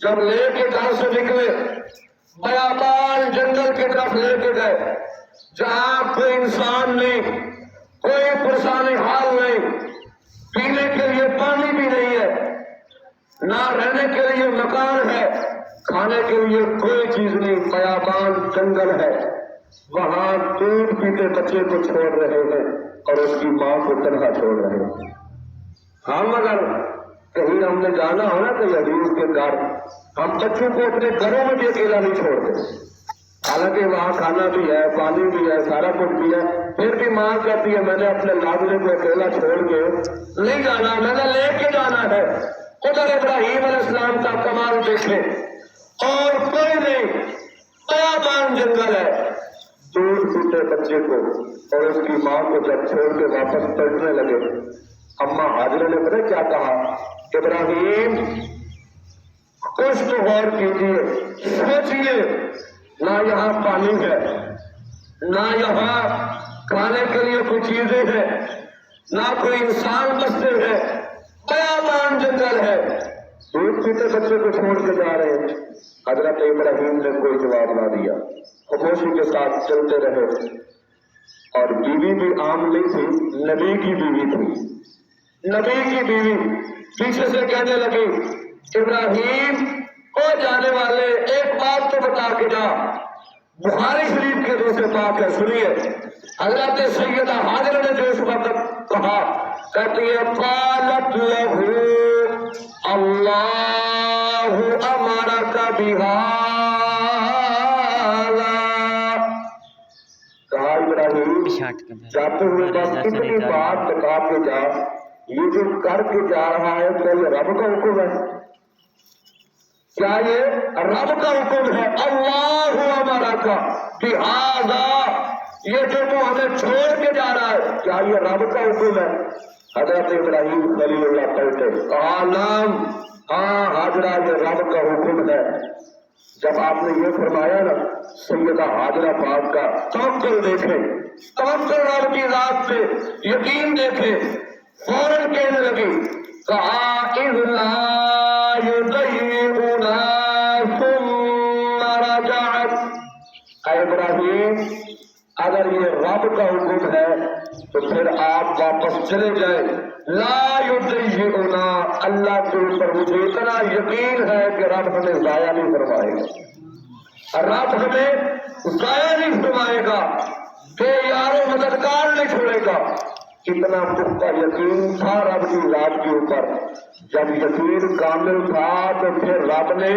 جب لے کے گھر سے نکلے بیابان جنگل کی طرف لے کے گئے جہاں کوئی انسان نہیں، کوئی پرسانی حال نہیں، پینے کے لیے پانی بھی نہیں ہے، نہ رہنے کے لیے مکان ہے، کھانے کے لیے کوئی چیز نہیں، بیابان جنگل ہے، وہاں دودھ پیتے بچے کو چھوڑ رہے ہیں اور اس کی ماں کو تنہا چھوڑ رہے ہیں۔ ہم اگر کہیں ہم نے جانا ہو نا کوئی عزیز کے گھر، ہم بچوں کو اپنے گھروں میں بھی اکیلا نہیں چھوڑتے، حالانکہ وہاں کھانا بھی ہے، پانی بھی ہے، سارا کچھ بھی ہے، پھر بھی ماں کہتی ہے میں نے اپنے لاڈلے کو اکیلا چھوڑ کے نہیں جانا، میں نے لے کے جانا ہے۔ ادھر ابراہیم علیہ السلام کا کمال دیکھے، اور کوئی نہیں، بیابان جنگل ہے، دودھ پیتے بچے کو اور اس کی ماں کو جب چھوڑ کے واپس پلٹنے لگے، اماں ہاجرہ نے پتہ کیا کہا؟ ابراہیم کچھ تو غور کیجیے، سوچیے، نہ یہاں پانی ہے، نہ یہاں کھانے کے لیے کوئی چیزیں ہیں، نہ کوئی انسان بستے ہیں، بیابان جنگل ہے، دودھ پیتے بچے کو چھوڑ کے جا رہے ہیں۔ حضرت ابراہیم نے کوئی جواب نہ دیا، خاموشی کے ساتھ چلتے رہے، اور بیوی بھی عام نہیں تھی، نبی کی بیوی تھی، نبی کی بیوی پیچھے سے کہنے لگی ابراہیم او جانے والے ایک بات تو بتا کے جا، بخاری شریف کے دوسرے پاک ہے، سنیے حضرت سیدہ حاجرہ نے جو اس وقت کہا، کہتی ہے قالت لہ اللہ امرک بہذا، کہا ابراہیم جاتے ہوئے بس اتنی بات بتا کے جا، یہ جو کر کے جا رہا ہے کیا یہ رب کا حکم ہے؟ کیا یہ رب کا حکم ہے؟ اللہ امرک بہذا، یہ جو تو ہمیں چھوڑ کے جا رہا ہے کیا یہ رب کا حکم ہے؟ حضرت ابراہیم خلیل اللہ پلٹے، کہا نام، ہاں حاجرہ یہ رب کا حکم ہے۔ جب آپ نے یہ فرمایا نا سیدہ حاجرہ پاک کا توکل دیکھیں، توکل رب کی ذات پہ یقین دیکھیں، فوراً کہنے لگی، کہا اذ لا یضیعنا ثم رجعت، اے ابراہیم اگر یہ رب کا حکم ہے تو پھر آپ واپس چلے جائیں، لا یضیعنا، اللہ کے اوپر مجھے اتنا یقین ہے کہ رب ہمیں ضائع نہیں فرمائے گا، رب ہمیں ضائع نہیں فرمائے گا، بے یار و مددگار نہیں چھوڑے گا۔ اتنا پختہ یقین تھا رب کی ذات کے اوپر۔ جب یقین کامل تھا تو پھر رب نے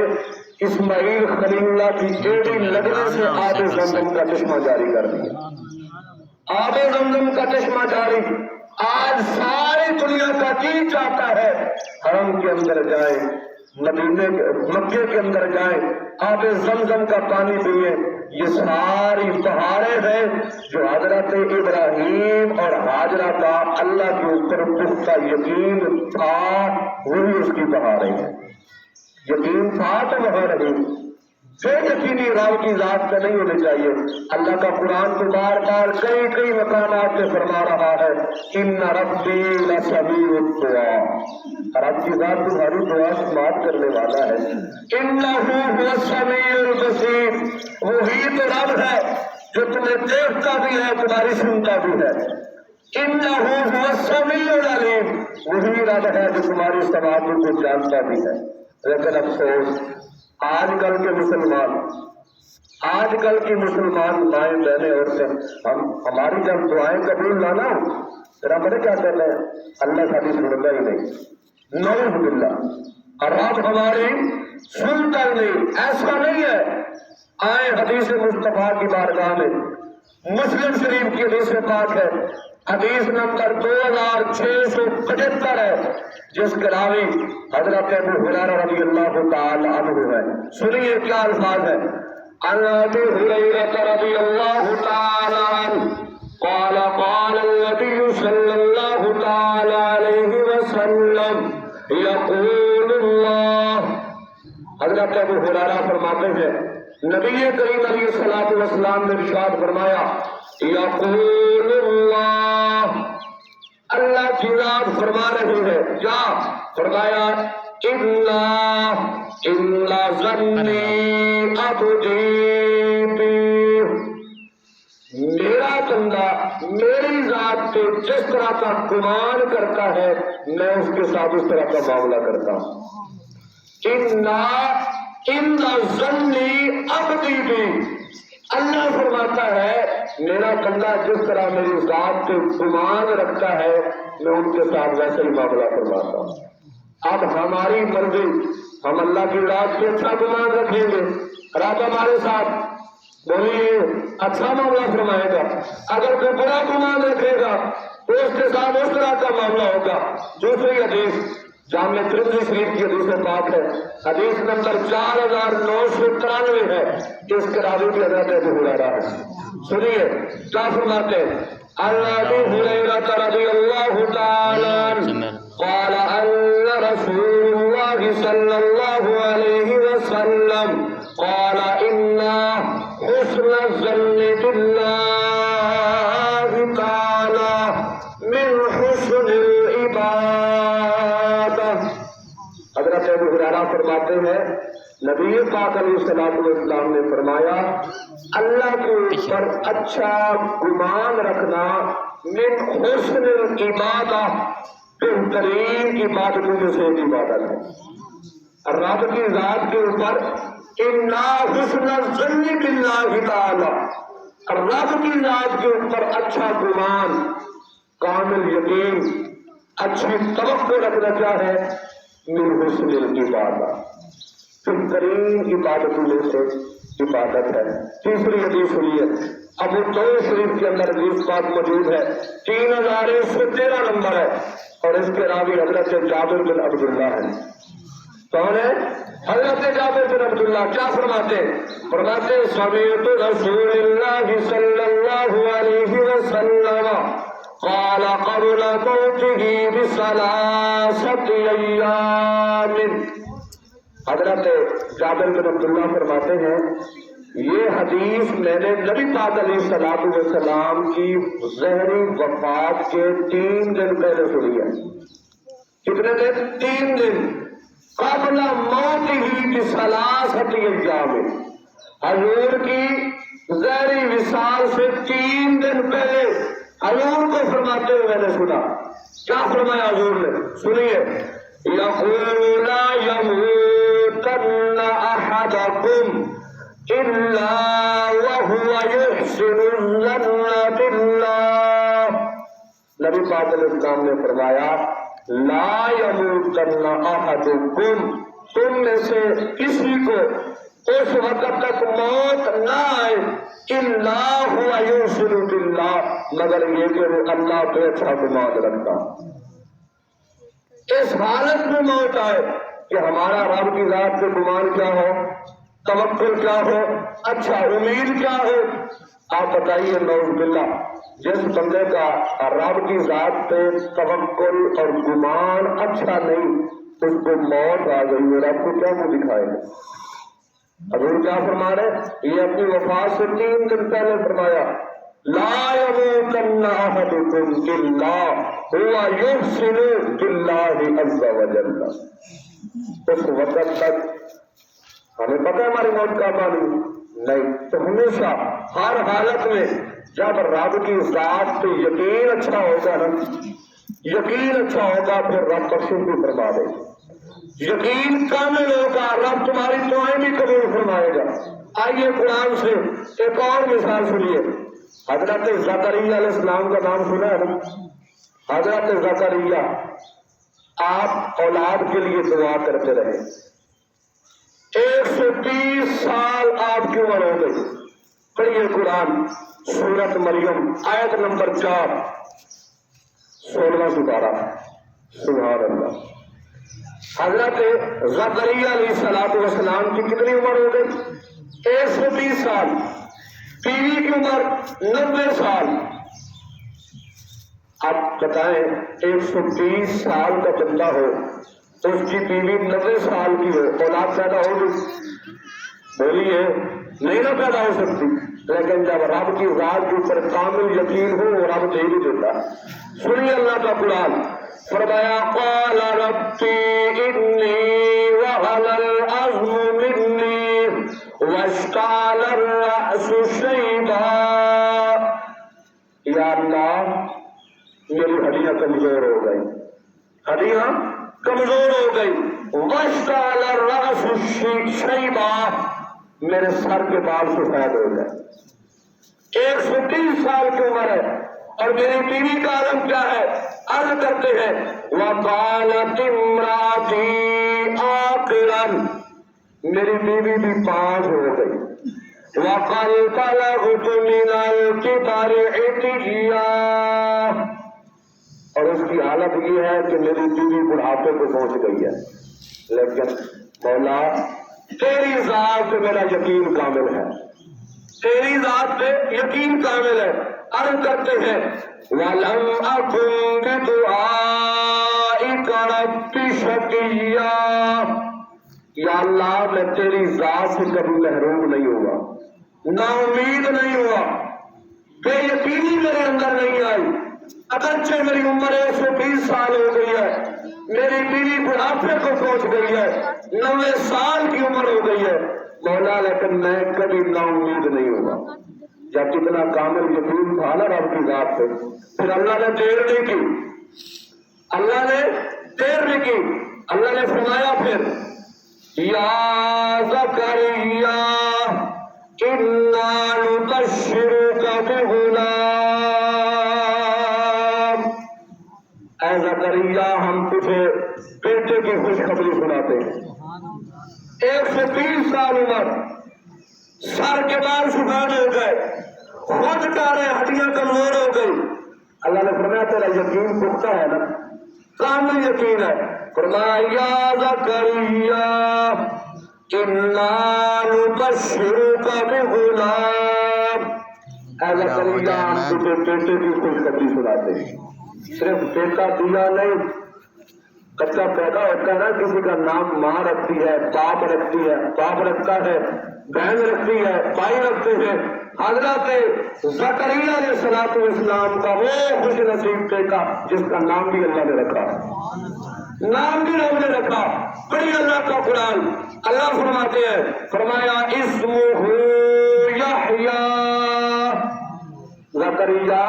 اسماعیل خلیل اللہ کی ایڑی لگنے سے آب زمزم کا چشمہ جاری کر دیا، آب زمزم کا چشمہ جاری۔ آج ساری دنیا کا جی چاہتا ہے حرم کے اندر جائیں، مدینے مکے کے اندر جائیں، آب زمزم کا پانی پئیں۔ یہ ساری بہاریں ہیں جو حضرت ابراہیم اور حاجرہ کا اللہ کے اوپر پختہ یقین تھا، وہی اس کی بہاریں ہیں۔ یقین تھا تو وہاں رہی، بے یقینی رب کی ذات کا نہیں ہونی چاہیے۔ اللہ کا قرآن تو بار بار کئی کئی مقامات پہ فرما رہا ہے ان ربی لسمیع الدعاء، رب کی ذات تمہاری دعا سماعت کرنے والا ہے۔ انہ هو السمیع البصیر، وہی تو رب ہے جو تمہیں دیکھتا بھی ہے تمہاری سنتا بھی ہے۔ انہ هو السمیع العلیم، وہی رب ہے جو تمہاری سماعتوں کو جانتا بھی ہے۔ لیکن افسوس آج کل کے مسلمان، آج کل کی مسلمان مائیں بہنیں عورتیں، ہماری جب دعائیں قبول لانا پھر ہم کیا کہتے ہیں اللہ ساری سنتا ہی نہیں، نعوذ باللہ، اور رب ہماری سنتا ہی نہیں۔ ایسا نہیں ہے۔ آئے حدیث مصطفیٰ کی بارگاہ میں، مسلم شریف کی حدیث پاک ہے، حدیث نمبر 2675 ہے، جس کے راوی حضرت ابو ہریرہ رضی اللہ تعالی عنہ ہے۔ سنیے کیا الفاظ ہے۔ عن ابی ہریرہ رضی اللہ تعالی عنہ قال قال النبی صلی اللہ تعالی علیہ وسلم یقول اللہ، حضرت ابو ہریرہ فرماتے ہیں نبی کریم علیہ الصلوۃ والسلام نے ارشاد فرمایا یقول اللہ، اللہ کی ذات فرما رہی ہے، کیا فرمایا إلا ظني عبدي بي، میرا بندہ میری ذات پہ جس طرح کا گمان کرتا ہے میں اس کے ساتھ اس طرح کا معاملہ کرتا ہوں۔ إِنَّ ظَنِّي عَبْدِي بِي، اللہ فرماتا ہے میرا بندہ جس طرح میری ذات پہ گمان رکھتا ہے میں ان کے ساتھ ویسے ہی معاملہ فرماتا ہوں۔ اب ہماری مرضی، ہم اللہ کی ذات پہ اچھا گمان رکھیں گے، رب ہمارے ساتھ بولیے اچھا معاملہ فرمائے گا، اگر کوئی برا گمان رکھے گا تو اس کے ساتھ اس طرح کا معاملہ ہوگا۔ دوسری حدیث جامع ترمذی شریف کی حدیث پاک ہے، حدیث نمبر 4993 ہے، اس کے راوی بھی حضرت ابو ہریرہ ہے۔ سنیے کیا فرماتے ہیں، عن ابی ہریرہ رضی اللہ تعالی عنہ قال ان رسول اللہ صلی اللہ علیہ وسلم قال ان حسن الظن باللہ تعالی من حسن العبادہ۔ حضرت ابو ہریرہ فرماتے ہیں نبی پاک علیہ الصلوۃ والسلام نے فرمایا اللہ کے اوپر اچھا گمان رکھنا من حسن العبادہ، بہترین عبادتوں میں سے ایک عبادت ہے۔ رب کی ذات کے اوپر اِنَّا حُسْنَ الظَّنِّ بِاللَّهِ تعالی، رب کی ذات کے اوپر اچھا گمان، کامل یقین، اچھی توقع رکھنا کیا ہے؟ من حسن العبادہ، بہترین عبادتوں میں سے عبادت ہے۔ تیسری حدیث سنیے، ابو داؤد شریف کے اندر حدیث پاک موجود ہے، 3113 نمبر ہے، اور اس کے راوی حضرت جابر بن عبداللہ ہیں۔ کون ہے؟ حضرت جابر بن عبداللہ کیا فرماتے ہیں؟ فرماتے سمعت رسول اللہ صلی اللہ علیہ وسلم قال قبل موته بثلاثة أيام۔ حضرت جابر بن عبداللہ فرماتے ہیں یہ حدیث میں نے نبی پاک علیہ الصلوۃ والسلام کی ظہری وفات کے 3 دن پہلے سنی ہے۔ کتنے دن؟ 3 دن قبل موته بثلاثة أيام، حضور کی ظہری وصال سے 3 دن پہلے حضور کو فرماتے ہوئے میں نے سنا۔ کیا فرمایا حضور نے؟ سنیے، یقول لا یموتن احدکم الا وهو یحسن الظن باللہ۔ نبی پاک علیہ السلام نے فرمایا لا یموتن احدکم، تم میں سے کسی کو اس وقت تک موت نہ آئے الا هو یحسن باللہ، مگر یہ کہ وہ اللہ پہ اچھا گمان رکھتا۔ اس حالت میں موت آئے کہ ہمارا رب کی ذات پہ گمان کیا ہو، توکل کیا ہو، اچھا امید کیا ہو۔ آپ بتائیے نعوذ باللہ جس بندے کا رب کی ذات پہ توکل اور گمان اچھا نہیں، اس کو موت آ گئی اور رب کو کیا منہ دکھائے گا؟ حضور کیا فرما رہے؟ یہ اپنی وفات سے 3 دن پہلے فرمایا لا یموتن احدکم الا هو یحسن باللہ عز وجل۔ اس وقت تک ہمیں پتہ ہے ہماری موت کا معلوم نہیں، تو ہمیشہ ہر حالت میں جب رب کی ذات پہ یقین اچھا ہوگا نا، یقین اچھا ہوگا پھر رب بخشش بھی فرما دے گا، یقین کامل ہوگا رب تمہاری دعائیں بھی قبول فرمائے گا۔ آئیے قرآن سے ایک اور مثال سنیے، حضرت زکریا علیہ السلام کا نام سنا ہے نا؟ حضرت زکریا آپ اولاد کے لیے دعا کرتے رہے، 120 سال آپ کی عمر ہو گئی۔ پڑھیے قرآن سورت مریم آیت نمبر 4، 16 سے 12۔ سبحان اللہ۔ حضرت زکریا علیہ الصلوۃ والسلام کی کتنی عمر ہو گئی؟ 120 سال۔ بیوی کی عمر 90 سال۔ اب بتائیں 120 سال کا بندہ ہو، اس کی بیوی 90 سال کی ہو، اولاد پیدا ہوگی؟ بولیے نہیں نہ پیدا ہو سکتی، لیکن جب رب کی ذات کے اوپر کامل یقین ہو وہ رب دے ہی دیتا ہے۔ سنیے اللہ کا قرآن فرمایا قال ربی انی وهن العظم منی واشتعل الرأس شیبا، یا اللہ میری ہڈیاں کمزور ہو گئی، ہڈیاں کمزور ہو گئی، واشتعل الرأس شیبا، میرے سر کے بال سفید ہو گئے، 130 سال کی عمر ہے اور میری بیوی کا عالم کیا ہے؟ عرض کرتے ہیں وقالت امراتی عاقرا، میری بیوی بھی 5 ہو گئی، وقد بلغت من الكبر عتيا، اور اس کی حالت یہ ہے کہ میری بیوی بڑھاپے کو پہنچ گئی ہے، لیکن مولا تیری ذات پہ میرا یقین کامل ہے، تیری ذات پہ یقین کامل ہے۔ عرض کرتے ہیں وَلَمْ أَكُنْ بِدُعَائِكَ رَبِّ شَقِيًّا، یا اللہ میں تیری ذات سے کبھی محروم نہیں ہوا، نا امید نہیں ہوا، بے یقینی میرے اندر نہیں آئی، اگرچہ میری عمر 120 سال ہو گئی ہے، میری بیوی بڑھاپے کو پہنچ گئی ہے، 90 سال کی عمر ہو گئی ہے مولا، لیکن میں کبھی نا امید نہیں ہوا۔ جب کتنا کامل یقین تھا نا رب کی ذات پہ، پھر اللہ نے دیر نہیں کی، اللہ نے دیر نہیں کی، اللہ نے فرمایا پھر یا زکریا انا نبشرک بغلام، اے زکریا ہم تجھے بیٹے کی خوشخبری سناتے ہیں، 130 سال عمر، سر کے بال سفید ہو گئے، خود کارے ہڈیاں کمزور ہو گئی، اللہ نے فرمایا تیرا یقین پختہ ہے نا، کامل یقین ہے، فرمایا یا زکریا انا نبشرک بغلام، اے زکریا ہم تجھے بیٹے کی خوشخبری سناتے ہیں، صرف بیٹا دیا نہیں، بچہ پیدا ہوتا ہے نا، کسی کا نام ماں رکھتی ہے، باپ رکھتی ہے، باپ رکھتا ہے، بہن رکھتی ہے، بھائی رکھتے ہیں، حضرت زکریا علیہ الصلوۃ والسلام کا وہ خوش نصیب بیٹا جس کا نام بھی اللہ نے رکھا، نام بھی رب نے رکھا، بڑی اللہ کا قرآن، اللہ فرماتے ہیں، فرمایا اسمہ یحییٰ، زکریا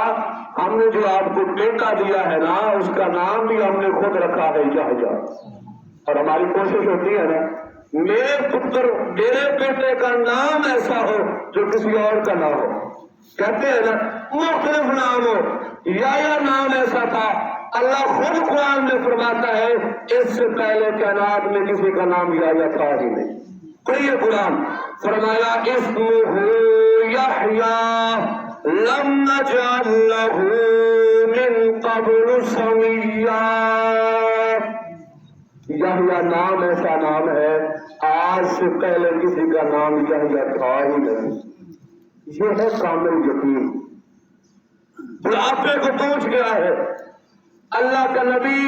ہم نے جو آپ کو بیٹا دیا ہے نا اس کا نام بھی ہم نے خود رکھا ہے یحییٰ، اور ہماری کوشش ہوتی ہے نا میرے پتر میرے بیٹے کا نام ایسا ہو جو کسی اور کا نہ ہو، کہتے ہیں نا مختلف نام ہو، یا نام ایسا تھا، اللہ خود قرآن میں فرماتا ہے اس سے پہلے کائنات میں کسی کا نام یا تھا ہی نہیں، پڑھیے قرآن، فرمایا اسمہ یحییٰ لم نجعل له من قبل سمیا، یحییٰ نام ایسا نام ہے آج سے پہلے کسی کا نام یحییٰ تھا ہی نہیں، یہ ہے کامل یقین، بڑھاپے کو پہنچ گیا ہے، اللہ کا نبی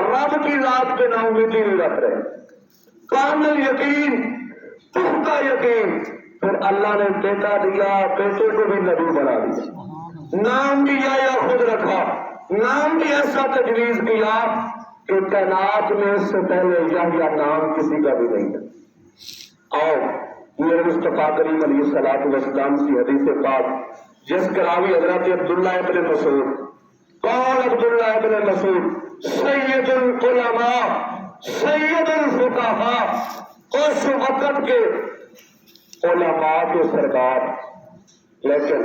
رب کی ذات پہ نا امیدی نہیں رکھ رہے، کامل یقین، پختہ یقین، پھر اللہ نے بیٹا دیا، بیٹے کو بھی نبی بنا دیا، نام بھی یحییٰ خود رکھا، نام بھی ایسا تجویز کیا کہ کائنات میں اس سے پہلے یحییٰ نام کسی کا بھی نہیں ہے۔ اور میرے مصطفیٰ کریم علیہ الصلوۃ والسلام کی حدیث پاک جس کے راوی حضرت عبداللہ ابن مسعود، کون عبداللہ ابن مسعود؟ سید العلماء، سید الفقہاء، اس وقت کے علماء کے سردار، لیکن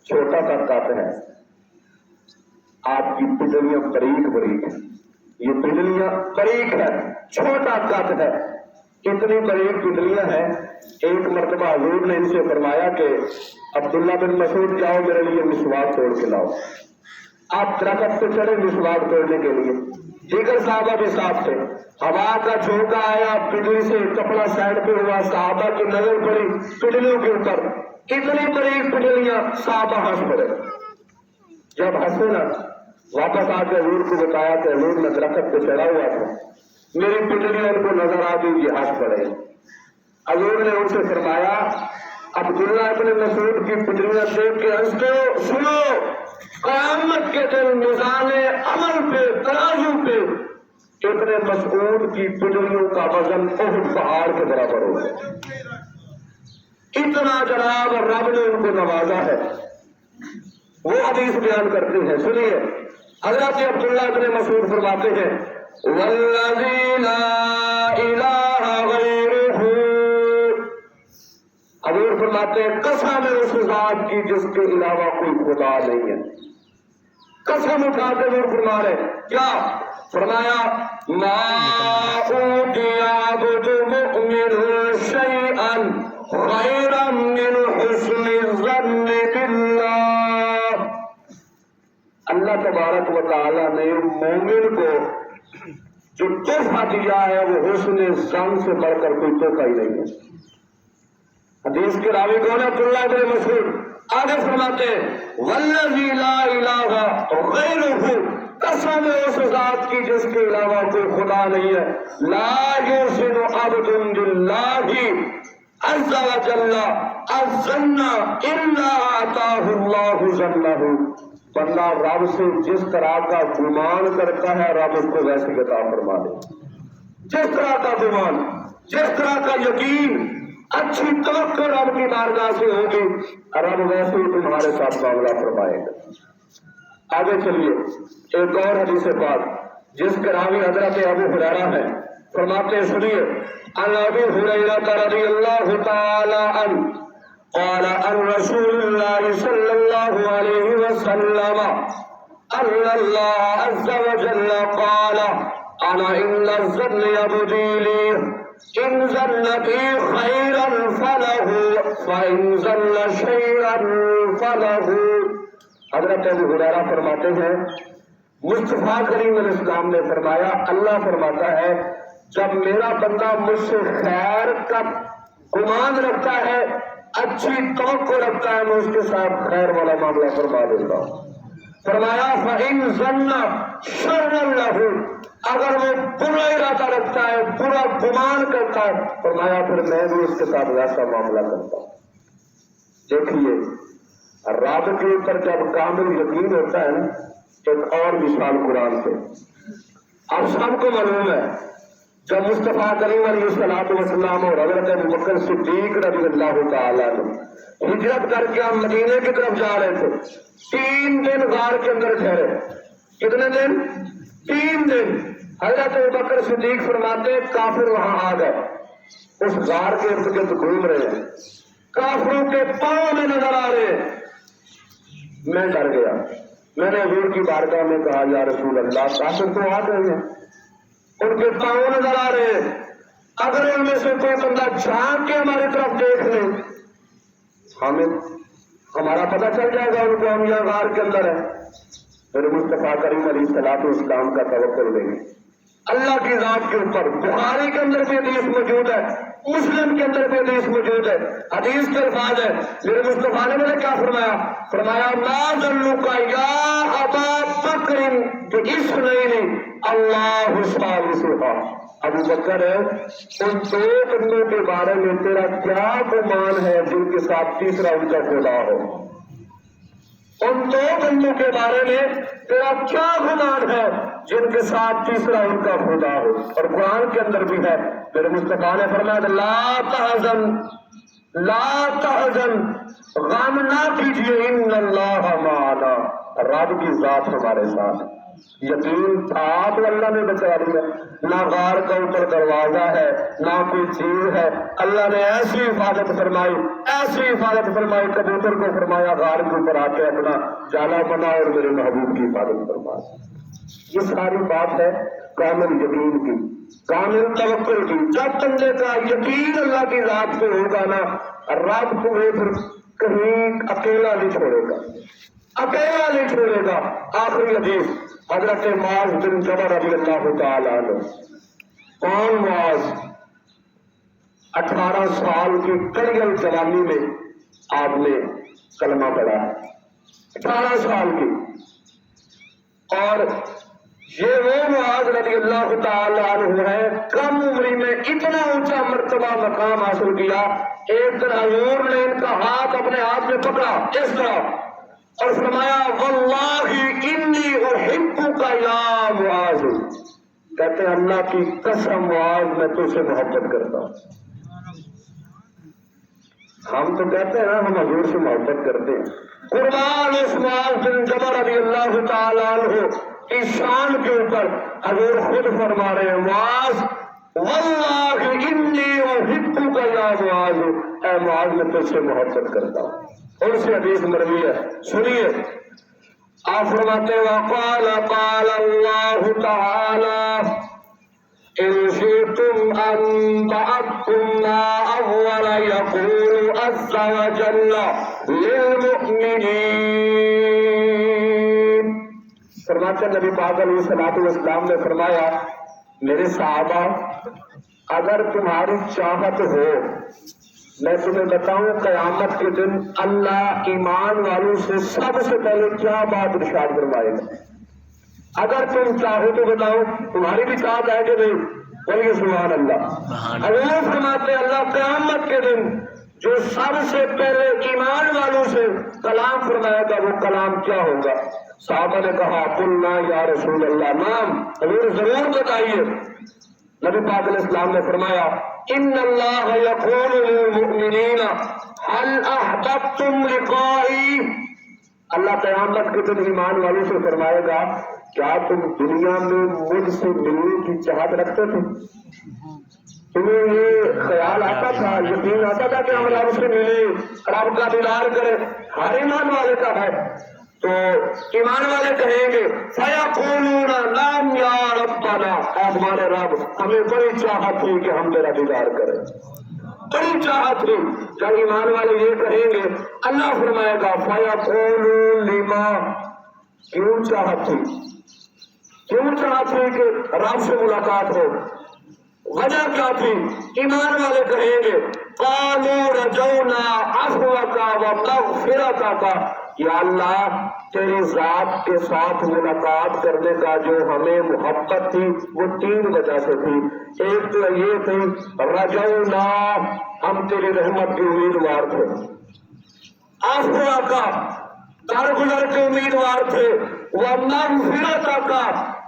چھوٹا سا قد ہے، آپ کی پنڈلیاں باریک باریک ہیں، یہ پنڈلیاں باریک ہے، چھوٹا قد ہے، کتنی باریک پنڈلیاں ہیں، ایک مرتبہ حضور نے ان سے فرمایا کہ عبداللہ بن مسعود جاؤ میرے لیے مسواک توڑ کے لاؤ، آپ درخت پہ چڑھے مسواک توڑنے کے لیے، دیگر صحابہ بھی ساتھ تھے، ہوا کا جھونکا آیا، پنڈلی سے کپڑا سائڈ پہ ہوا، صحابہ کی نظر پڑی پنڈلیوں کے اوپر، اتنی باریک پنڈلیاں، صحابہ ہنس پڑے، جب ہنسے نا واپس آ کے حضور کو بتایا کہ حضور میں درخت پہ چڑھا ہوا تھا، میری پنڈلیاں ان کو نظر آ گئی، یہ ہنس پڑے، حضور نے ان سے فرمایا عبداللہ ابن مسعود کی پنڈلیاں دیکھ کے ہنستے ہو، سنو قیامت کے کے دن میزان عمل پہ ترازو پہ ابن مسعود کی پڈلیوں کا وزن احد پہاڑ کے برابر ہو گیا. اتنا جناب رب نے ان کو نوازا ہے. وہ حدیث بیان کرتے ہیں, سنیے. حضرت عبداللہ بن مسعود فرماتے ہیں والذی لا الہ غیرہ, حضور فرماتے ہیں قسم ہے اس ذات کی جس کے علاوہ کوئی خدا نہیں ہے. قسم اٹھا کے حضور فرما رہے کیا فرمایا ما اوتی عبد مؤمن شیئا خیرا من حسن الظن باللہ. اللہ تبارک و تعالی نے مومن کو جو تحفہ دیا ہے وہ حسن ظن سے بڑھ کر کوئی تحفہ ہی نہیں ہے. حدیث کے راوی کون ہے؟ عبداللہ بن مسعود. آگے فرماتے والذی لا الہ غیرہ, قسم اس ذات کی جس کے علاوہ کوئی خدا نہیں ہے. لا یحسن عبد للہ عز وجل الظن الا اعطاہ اللہ ظنہ. بندہ رب سے جس طرح کا گمان کرتا ہے رب اس کو ویسے عطا فرما دے. جس طرح کا گمان, جس طرح کا یقین, اچھی توقع رب کی بارگاہ سے ہوگی رب ویسے ہی تمہارے ساتھ معاملہ فرمائے گا. آگے چلیے ایک اور حدیث پاک جس کے راوی حضرت ابو ہریرہ ہے. فرماتے سنیے عن ابی ہریرہ رضی اللہ تعالی عنہ قال عن رسول اللہ صلی اللہ علیہ وسلم ان اللہ عز وجل قال انا ان الظن یبدی لی ان ظن بی خیرا فلہ فان ظن شیئا فلہ. حضرت ابو ہریرہ فرماتے ہیں مصطفیٰ کریم علیہ السلام نے فرمایا اللہ فرماتا ہے جب میرا بندہ مجھ سے خیر کا گمان رکھتا ہے, اچھی توقع رکھتا ہے, میں اس کے ساتھ خیر والا معاملہ فرما دیتا ہوں. فرمایا فَإِن ظَنَّ شَرًّا لَهُ, اگر وہ برا ارادہ رکھتا ہے, برا گمان کرتا ہے, فرمایا پھر میں بھی اس کے ساتھ ویسا معاملہ کرتا ہوں. دیکھیے رب کے اوپر جب کامل یقین ہوتا ہے نا, ایک اور مثال قرآن سے آپ سب کو معلوم ہے جب مصطفیٰ کریم علیہ الصلوۃ والسلام اور حضرت ابوبکر صدیق رضی اللہ تعالیٰ عنہ ہجرت کر کے ہم مدینے کی طرف جا رہے تھے, 3 دن غار کے اندر ٹھہرے. کتنے دن؟ 3 دن. حضرت ابوبکر صدیق فرماتے کافر وہاں آ گئے, اس غار کے ارد گرد گھوم رہے ہیں, کافروں کے پاؤں میں نظر آ رہے ہیں. میں ڈر گیا, میں نے حضور کی بارگاہ میں کہا یا رسول اللہ کافر تو آ گئے ہیں, ان کے پاؤں نظر آ رہے ہیں, اگر ان میں سے کوئی بندہ جھانک کے ہماری طرف دیکھ لے ہمارا پتہ چل جائے گا ان کو ہم یہاں غار کے اندر ہیں. پھر مصطفیٰ کریم علیہ الصلوۃ والسلام کا توکل لیں گے اللہ کی ذات کے اوپر. بخاری کے اندر بھی حدیث موجود ہے, مسلم کے اندر بھی حدیث موجود ہے. حدیث کے الفاظ ہے میرے مصطفیٰ نے مجھے کیا فرمایا؟ فرمایا ما ظنک یا ابا بکر باثنین اللہ ثالثہما. ابو بکر ان 2 بندوں کے بارے میں تیرا کیا گمان ہے جن کے ساتھ تیسرا ان کا خدا ہو؟ ان 2 بندوں کے بارے میں تیرا کیا گمان ہے جن کے ساتھ تیسرا ان کا خدا ہو؟ اور قرآن کے اندر بھی ہے میرے مصطفیٰ نے فرمایا لا تحزن, غم نہ کیجیے, ان اللہ معنا, رب کی ذات ہمارے ساتھ. یقین تھا تو اللہ نے بچا دیا. نہ غار کا اوپر دروازہ ہے نہ کوئی چیز ہے, اللہ نے ایسی حفاظت فرمائی, ایسی حفاظت فرمائی. کبوتر کو فرمایا غار کے اوپر آ کے اپنا جالا بنا اور میرے محبوب کی حفاظت فرمائی. یہ ساری بات ہے کامل یقین کی, کامل توکل کی. جب بندے کا یقین اللہ کی ذات پہ ہوگا نا, رب تمہیں پھر کہیں اکیلا نہیں چھوڑے گا, اکیلا نہیں چھوڑے گا. آخری حدیث حضرت معاذ بن جبل رضی اللہ تعالی عنہ. کون معاذ؟ 18 سال کی کڑیل جوانی میں آپ نے کلمہ پڑھا, 18 سال کی. اور یہ وہ معاذ رضی اللہ تعالی عنہ ہے, کم عمری میں اتنا اونچا مرتبہ مقام حاصل کیا. ایک دن حضور نے ان کا ہاتھ اپنے ہاتھ میں پکڑا اس طرح اور فرمایا واللہ انی احبک یا معاذ، کہتے ہیں اللہ کی قسم معاذ میں تجھ سے محبت کرتا ہوں۔ ہم تو کہتے ہیں ہم حضور سے محبت کرتے ہیں۔ قربان اس معاذ بن جبل رضی اللہ تعالیٰ عنہ کی شان کے اوپر حضور خود فرما رہے ہیں معاذ واللہ انی احبک یا معاذ، اے معاذ میں تجھ سے محبت کرتا ہوں۔ اور سے حدیث مروی ہے، سنیے آپ فرماتے ہیں وقال قال اللہ تعالی ان شئتم ان بعدتم ما اول یقول عز وجل للمؤمنین، فرماتے ہیں نبی پاک علیہ الصلوۃ والسلام نے فرمایا میرے صحابہ اگر تمہاری چاہت ہو میں تمہیں بتاؤں قیامت کے دن اللہ ایمان والوں سے سب سے پہلے کیا بات ارشاد فرمائے گا۔ اگر تم چاہو تو بتاؤ، تمہاری بھی چاہت ہے کہ نہیں؟ بولیے سبحان اللہ۔ حضور فرماتے اللہ قیامت کے دن جو سب سے پہلے ایمان والوں سے کلام فرمائے گا وہ کلام کیا ہوگا؟ صحابہ نے کہا قلنا یا رسول اللہ، نام حضور ضرور بتائیے۔ نبی پاک علیہ السلام نے فرمایا ان اللہ یقول للمؤمنین هل احببتم لقائی، اللہ قیامت کے دن ایمان والوں سے فرمائے گا کیا تم دنیا میں مجھ سے ملنے کی چاہت رکھتے تھے؟ تمہیں یہ خیال آتا تھا، یقین آتا تھا کہ ہم رب سے ملے، رب کا دیدار کرے؟ ہر ایمان والے کا ہے۔ تو ایمان والے کہیں گے فیقولون لم یا ربنا، اے ہمارے رب ہمیں بڑی چاہت تھی کہ ہم تیرا دیدار کریں، بڑی چاہت تھی۔ جب ایمان والے یہ کہیں گے اللہ فرمائے گا فیقولون لما، کیوں چاہت تھی؟ کیوں چاہت تھی کہ رب سے ملاقات ہو؟ وجہ کیا تھی؟ ایمان والے کہیں گے قالوا رجونا عفوک ومغفرتک، یا اللہ تیری ذات کے ساتھ ملاقات کرنے کا جو ہمیں محبت تھی وہ تین وجہ سے تھی۔ ایک تو یہ تھی رجونا، ہم تیری رحمت کی امیدوار تھے، عفوک درگزر کے امیدوار تھے، ومغفرتک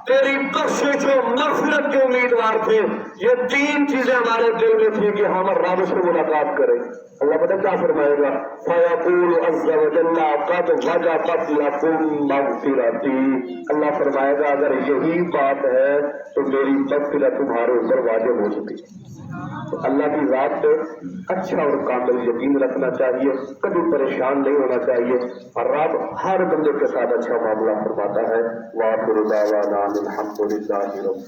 تیری بخشش و مغفرت کے امیدوار تھے۔ یہ تین چیزیں ہمارے دل میں تھی کہ ہم رب سے ملاقات کریں۔ اللہ پتہ کیا فرمائے گا فیقول عز وجل قد وجبت لکم مغفرتی، اللہ فرمائے گا اگر یہی بات ہے تو میری مغفرت تمہارے اوپر واجب ہو چکی۔ تو اللہ کی ذات پہ اچھا اور کامل یقین رکھنا چاہیے، کبھی پریشان نہیں ہونا چاہیے، اور رب ہر بندے کے ساتھ اچھا معاملہ فرماتا ہے۔ وآخر دعوانا الحمد للہ رب